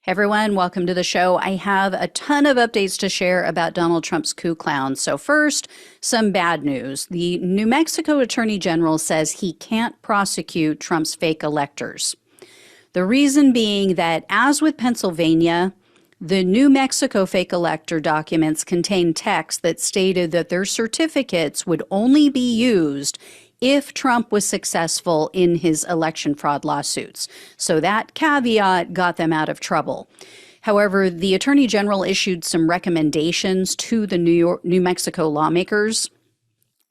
Everyone, welcome to the show. I have a ton of updates to share about Donald Trump's coup clown. So first, some bad news. The New Mexico Attorney General says he can't prosecute Trump's fake electors. The reason being that, as with Pennsylvania, the New Mexico fake elector documents contain text that stated that their certificates would only be used if Trump was successful in his election fraud lawsuits. So that caveat got them out of trouble. However, the Attorney General issued some recommendations to the New Mexico lawmakers,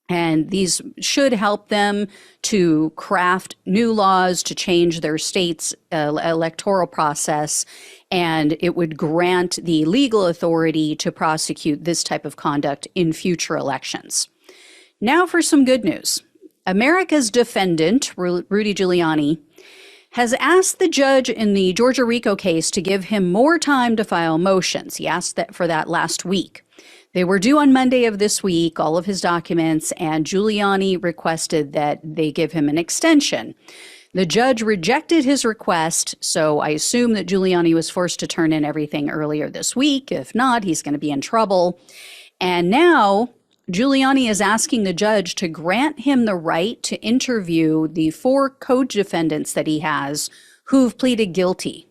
and these should help them to craft new laws to change their state's electoral process, and it would grant the legal authority to prosecute this type of conduct in future elections. Now for some good news. America's defendant, Rudy Giuliani, has asked the judge in the Georgia RICO case to give him more time to file motions. He asked for that last week. They were due on Monday of this week, all of his documents, and Giuliani requested that they give him an extension. The judge rejected his request, so I assume that Giuliani was forced to turn in everything earlier this week. If not, he's going to be in trouble. And now Giuliani is asking the judge to grant him the right to interview the 4 co-defendants that he has who've pleaded guilty.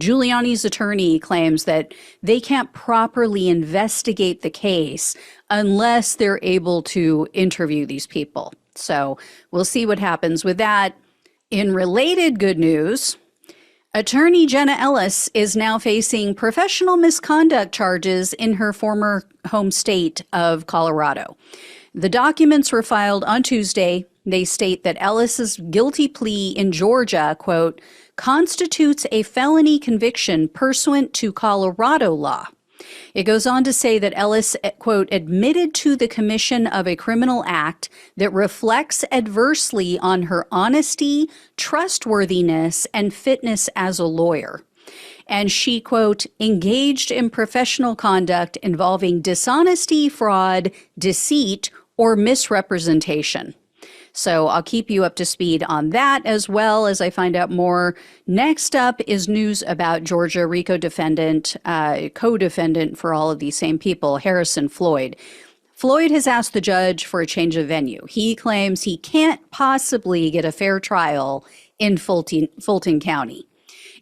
Giuliani's attorney claims that they can't properly investigate the case unless they're able to interview these people. So we'll see what happens with that. In related good news, Attorney Jenna Ellis is now facing professional misconduct charges in her former home state of Colorado. The documents were filed on Tuesday. They state that Ellis's guilty plea in Georgia, quote, constitutes a felony conviction pursuant to Colorado law. It goes on to say that Ellis, quote, admitted to the commission of a criminal act that reflects adversely on her honesty, trustworthiness, and fitness as a lawyer. And she, quote, engaged in professional conduct involving dishonesty, fraud, deceit, or misrepresentation. So I'll keep you up to speed on that as well as I find out more. Next up is news about Georgia RICO defendant, co-defendant for all of these same people, Harrison Floyd. Floyd has asked the judge for a change of venue. He claims he can't possibly get a fair trial in Fulton County.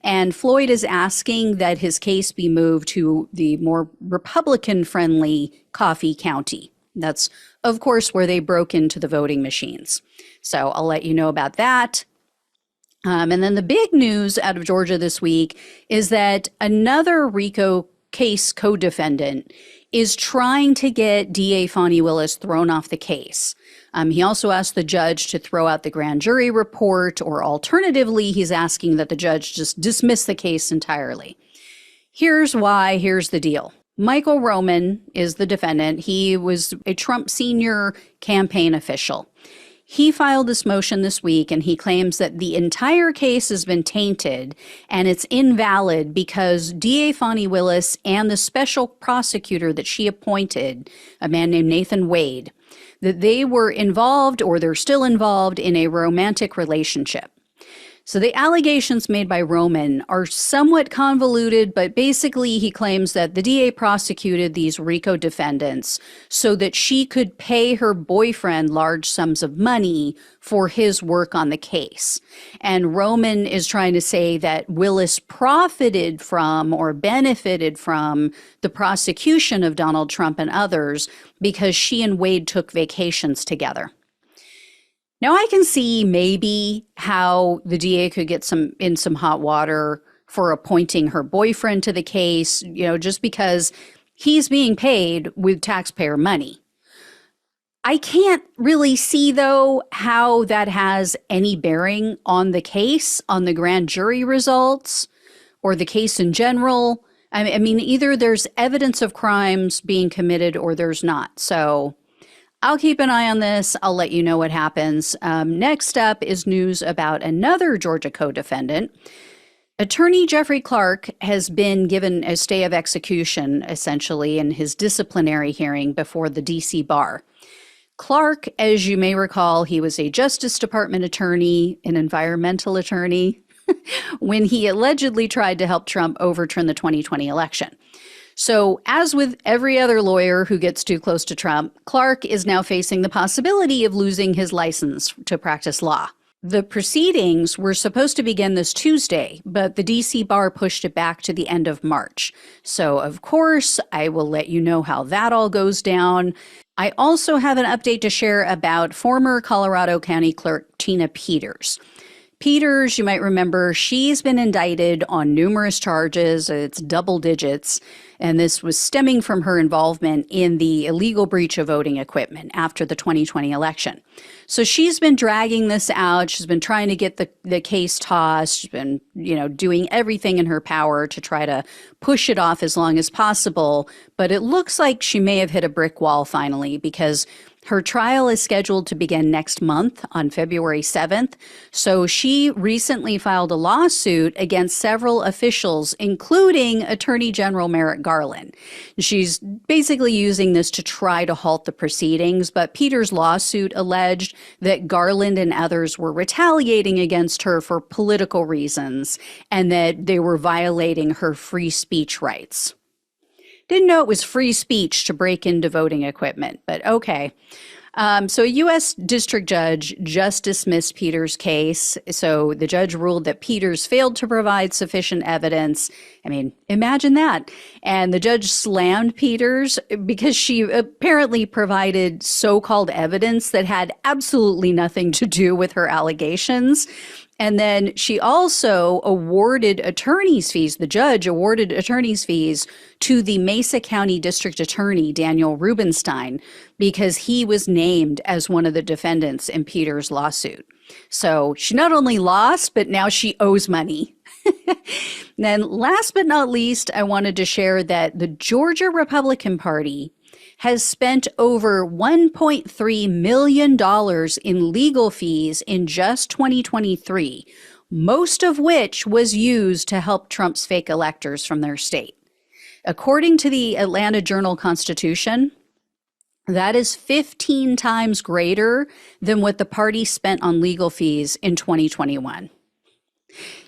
And Floyd is asking that his case be moved to the more Republican-friendly Coffee County. That's, of course, where they broke into the voting machines. So I'll let you know about that. And then the big news out of Georgia this week is that another RICO case co-defendant is trying to get DA Fani Willis thrown off the case. He also asked the judge to throw out the grand jury report, or alternatively, he's asking that the judge just dismiss the case entirely. Here's why. Here's the deal. Michael Roman is the defendant. He was a Trump senior campaign official. He filed this motion this week, and he claims that the entire case has been tainted and it's invalid because DA Fani Willis and the special prosecutor that she appointed, a man named Nathan Wade, that they were involved, or they're still involved, in a romantic relationship. So the allegations made by Roman are somewhat convoluted, but basically he claims that the DA prosecuted these RICO defendants so that she could pay her boyfriend large sums of money for his work on the case. And Roman is trying to say that Willis profited from or benefited from the prosecution of Donald Trump and others because she and Wade took vacations together. Now, I can see maybe how the DA could get some hot water for appointing her boyfriend to the case, just because he's being paid with taxpayer money. I can't really see, though, how that has any bearing on the case, on the grand jury results, or the case in general. I mean, either there's evidence of crimes being committed or there's not. So I'll keep an eye on this. I'll let you know what happens. Next up is news about another Georgia co-defendant. Attorney Jeffrey Clark has been given a stay of execution, essentially, in his disciplinary hearing before the D.C. bar. Clark, as you may recall, he was a Justice Department attorney, an environmental attorney. when he allegedly tried to help Trump overturn the 2020 election. So, as with every other lawyer who gets too close to Trump, Clark is now facing the possibility of losing his license to practice law. The proceedings were supposed to begin this Tuesday, but the D.C. bar pushed it back to the end of March. So, of course, I will let you know how that all goes down. I also have an update to share about former Colorado County Clerk Tina Peters. Peters, you might remember, she's been indicted on numerous charges. It's double digits. And this was stemming from her involvement in the illegal breach of voting equipment after the 2020 election. So she's been dragging this out. She's been trying to get the case tossed. She's been, doing everything in her power to try to push it off as long as possible. But it looks like she may have hit a brick wall finally, because her trial is scheduled to begin next month on February 7th. So she recently filed a lawsuit against several officials, including Attorney General Merrick Garland. She's basically using this to try to halt the proceedings, but Peters' lawsuit alleged that Garland and others were retaliating against her for political reasons and that they were violating her free speech rights. Didn't know it was free speech to break into voting equipment, but okay. So a U.S. district judge just dismissed Peters' case. So the judge ruled that Peters failed to provide sufficient evidence. I mean, imagine that. And the judge slammed Peters because she apparently provided so-called evidence that had absolutely nothing to do with her allegations. And then she also awarded attorney's fees. The judge awarded attorney's fees to the Mesa County District Attorney, Daniel Rubenstein, because he was named as one of the defendants in Peters' lawsuit. So she not only lost, but now she owes money. Then last but not least, I wanted to share that the Georgia Republican Party has spent over $1.3 million in legal fees in just 2023, most of which was used to help Trump's fake electors from their state. According to the Atlanta Journal-Constitution, that is 15 times greater than what the party spent on legal fees in 2021.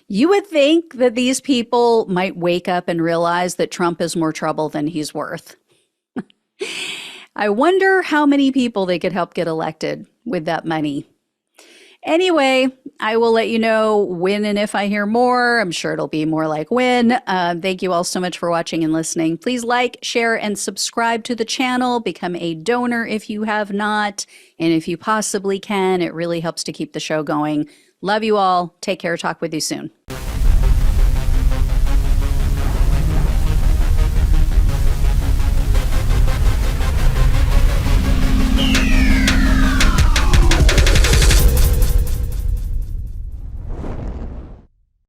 You would think that these people might wake up and realize that Trump is more trouble than he's worth. I wonder how many people they could help get elected with that money. Anyway, I will let you know when and if I hear more. I'm sure it'll be more like when. Thank you all so much for watching and listening. Please like, share, and subscribe to the channel. Become a donor if you have not. And if you possibly can, it really helps to keep the show going. Love you all. Take care. Talk with you soon.